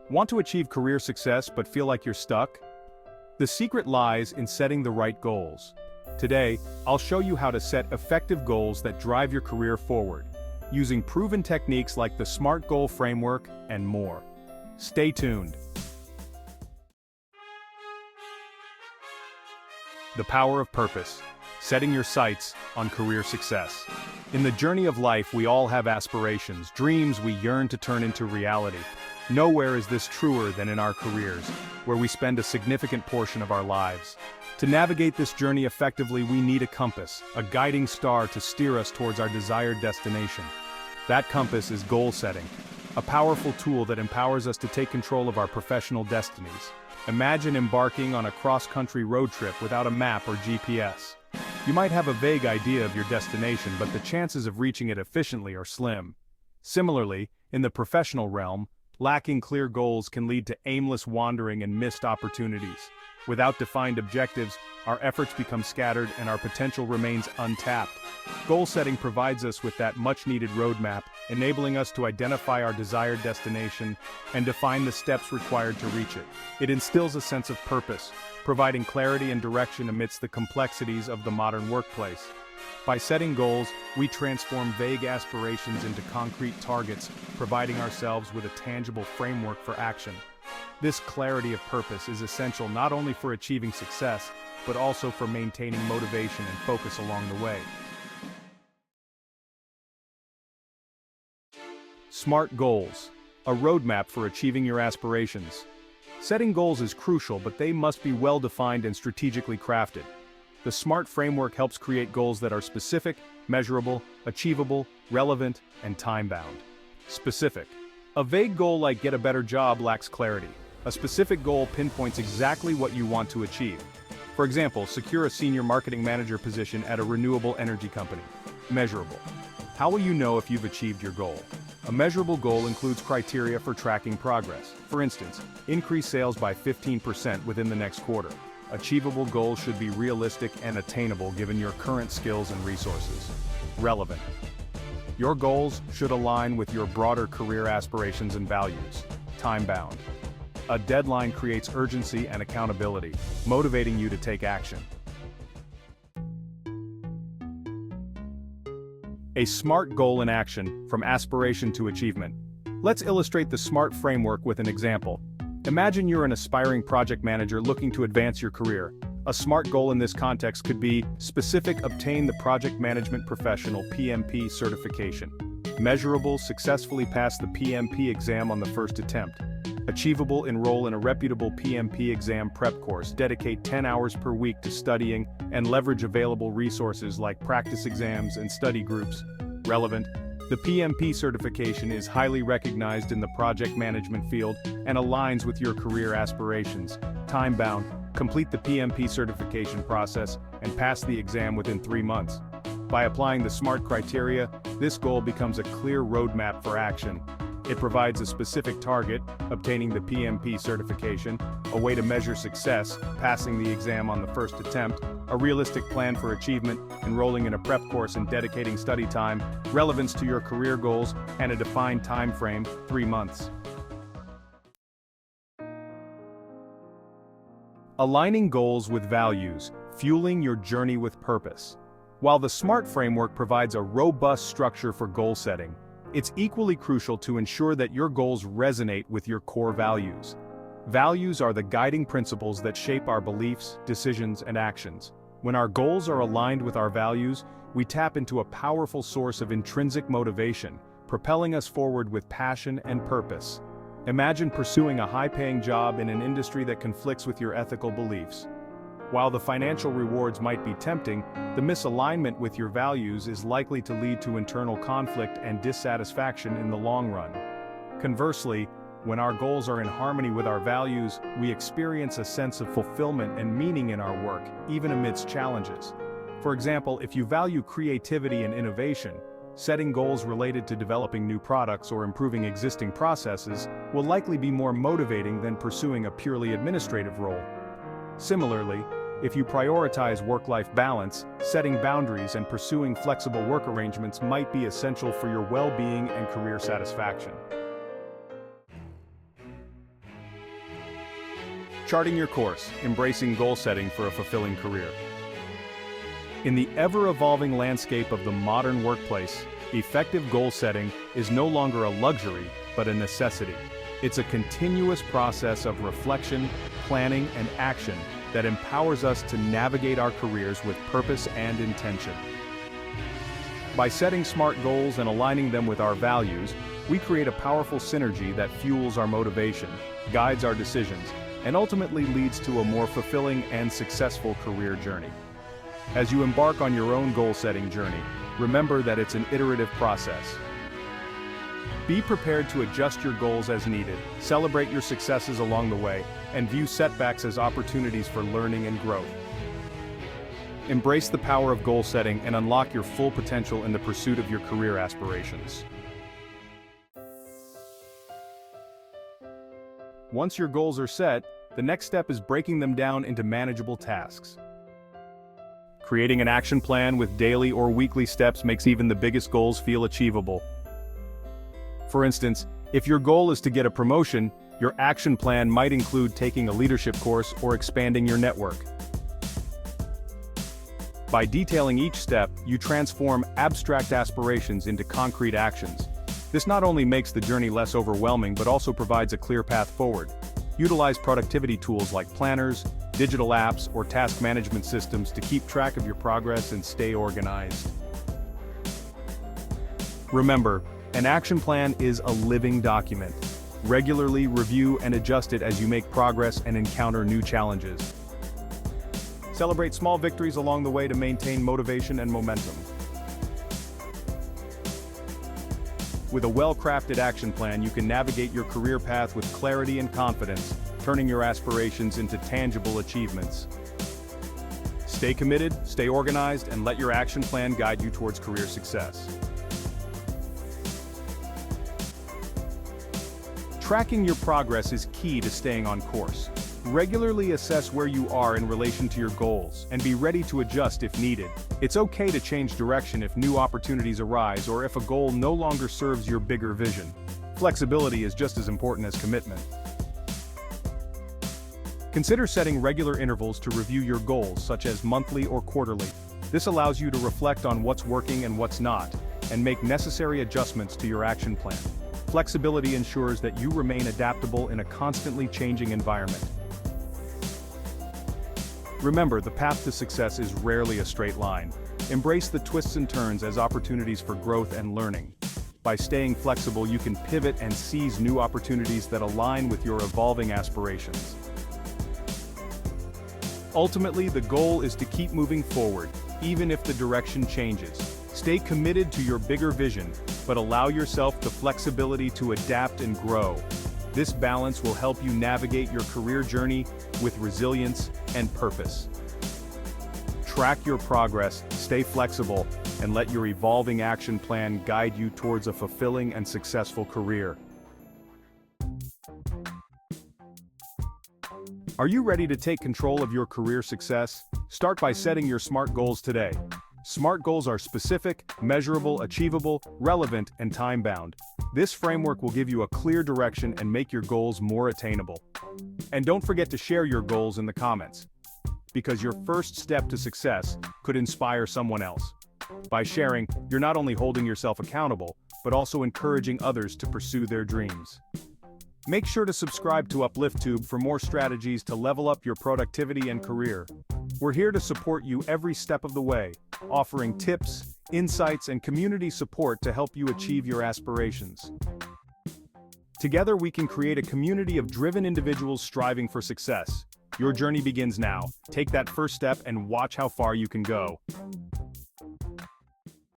Want to achieve career success but feel like you're stuck? The secret lies in setting the right goals. Today, I'll show you how to set effective goals that drive your career forward, using proven techniques like the SMART goal framework and more. Stay tuned. The power of purpose. Setting your sights on career success. In the journey of life, we all have aspirations, dreams we yearn to turn into reality. Nowhere is this truer than in our careers, where we spend a significant portion of our lives. To navigate this journey effectively, we need a compass, a guiding star to steer us towards our desired destination. That compass is goal setting, a powerful tool that empowers us to take control of our professional destinies. Imagine embarking on a cross-country road trip without a map or GPS. You might have a vague idea of your destination, but the chances of reaching it efficiently are slim. Similarly, in the professional realm, lacking clear goals can lead to aimless wandering and missed opportunities. Without defined objectives, our efforts become scattered and our potential remains untapped. Goal setting provides us with that much-needed roadmap, enabling us to identify our desired destination and define the steps required to reach it. It instills a sense of purpose, providing clarity and direction amidst the complexities of the modern workplace. By setting goals, we transform vague aspirations into concrete targets, providing ourselves with a tangible framework for action. This clarity of purpose is essential not only for achieving success, but also for maintaining motivation and focus along the way. SMART goals, a roadmap for achieving your aspirations. Setting goals is crucial, but they must be well-defined and strategically crafted. The SMART framework helps create goals that are specific, measurable, achievable, relevant, and time-bound. Specific. A vague goal like get a better job lacks clarity. A specific goal pinpoints exactly what you want to achieve. For example, secure a senior marketing manager position at a renewable energy company. Measurable. How will you know if you've achieved your goal? A measurable goal includes criteria for tracking progress. For instance, increase sales by 15% within the next quarter. Achievable goals should be realistic and attainable given your current skills and resources. Relevant. Your goals should align with your broader career aspirations and values. Time-bound. A deadline creates urgency and accountability, motivating you to take action. A SMART goal in action, from aspiration to achievement. Let's illustrate the SMART framework with an example. Imagine you're an aspiring project manager looking to advance your career. A SMART goal in this context could be specific: obtain the Project Management Professional (PMP) certification. Measurable: successfully pass the PMP exam on the first attempt. Achievable: enroll in a reputable PMP exam prep course, dedicate 10 hours per week to studying, and leverage available resources like practice exams and study groups. Relevant: the PMP certification is highly recognized in the project management field and aligns with your career aspirations. Time-bound: complete the PMP certification process and pass the exam within 3 months. By applying the SMART criteria, this goal becomes a clear roadmap for action. It provides a specific target, obtaining the PMP certification, a way to measure success, passing the exam on the first attempt, a realistic plan for achievement, enrolling in a prep course and dedicating study time, relevance to your career goals, and a defined time frame, 3 months. Aligning goals with values, fueling your journey with purpose. While the SMART framework provides a robust structure for goal setting, it's equally crucial to ensure that your goals resonate with your core values. Values are the guiding principles that shape our beliefs, decisions, and actions. When our goals are aligned with our values, we tap into a powerful source of intrinsic motivation, propelling us forward with passion and purpose. Imagine pursuing a high-paying job in an industry that conflicts with your ethical beliefs. While the financial rewards might be tempting, the misalignment with your values is likely to lead to internal conflict and dissatisfaction in the long run. Conversely, when our goals are in harmony with our values, we experience a sense of fulfillment and meaning in our work, even amidst challenges. For example, if you value creativity and innovation, setting goals related to developing new products or improving existing processes will likely be more motivating than pursuing a purely administrative role. Similarly, if you prioritize work-life balance, setting boundaries and pursuing flexible work arrangements might be essential for your well-being and career satisfaction. Charting your course, embracing goal setting for a fulfilling career. In the ever-evolving landscape of the modern workplace, effective goal setting is no longer a luxury, but a necessity. It's a continuous process of reflection, planning, and action that empowers us to navigate our careers with purpose and intention. By setting smart goals and aligning them with our values, we create a powerful synergy that fuels our motivation, guides our decisions, and ultimately leads to a more fulfilling and successful career journey. As you embark on your own goal-setting journey, remember that it's an iterative process. Be prepared to adjust your goals as needed, celebrate your successes along the way, and view setbacks as opportunities for learning and growth. Embrace the power of goal setting and unlock your full potential in the pursuit of your career aspirations. Once your goals are set, the next step is breaking them down into manageable tasks. Creating an action plan with daily or weekly steps makes even the biggest goals feel achievable. For instance, if your goal is to get a promotion, your action plan might include taking a leadership course or expanding your network. By detailing each step, you transform abstract aspirations into concrete actions. This not only makes the journey less overwhelming but also provides a clear path forward. Utilize productivity tools like planners, digital apps, or task management systems to keep track of your progress and stay organized. Remember, an action plan is a living document. Regularly review and adjust it as you make progress and encounter new challenges. Celebrate small victories along the way to maintain motivation and momentum. With a well-crafted action plan, you can navigate your career path with clarity and confidence, turning your aspirations into tangible achievements. Stay committed, stay organized, and let your action plan guide you towards career success. Tracking your progress is key to staying on course. Regularly assess where you are in relation to your goals, and be ready to adjust if needed. It's okay to change direction if new opportunities arise or if a goal no longer serves your bigger vision. Flexibility is just as important as commitment. Consider setting regular intervals to review your goals, such as monthly or quarterly. This allows you to reflect on what's working and what's not, and make necessary adjustments to your action plan. Flexibility ensures that you remain adaptable in a constantly changing environment. Remember, the path to success is rarely a straight line. Embrace the twists and turns as opportunities for growth and learning. By staying flexible, you can pivot and seize new opportunities that align with your evolving aspirations. Ultimately, the goal is to keep moving forward, even if the direction changes. Stay committed to your bigger vision, but allow yourself the flexibility to adapt and grow. This balance will help you navigate your career journey with resilience and purpose. Track your progress, stay flexible, and let your evolving action plan guide you towards a fulfilling and successful career. Are you ready to take control of your career success? Start by setting your SMART goals today. SMART goals are specific, measurable, achievable, relevant, and time-bound. This framework will give you a clear direction and make your goals more attainable. And don't forget to share your goals in the comments, because your first step to success could inspire someone else. By sharing, you're not only holding yourself accountable, but also encouraging others to pursue their dreams. Make sure to subscribe to UpliftTube for more strategies to level up your productivity and career. We're here to support you every step of the way, offering tips, insights, and community support to help you achieve your aspirations. Together we can create a community of driven individuals striving for success. Your journey begins now. Take that first step and watch how far you can go.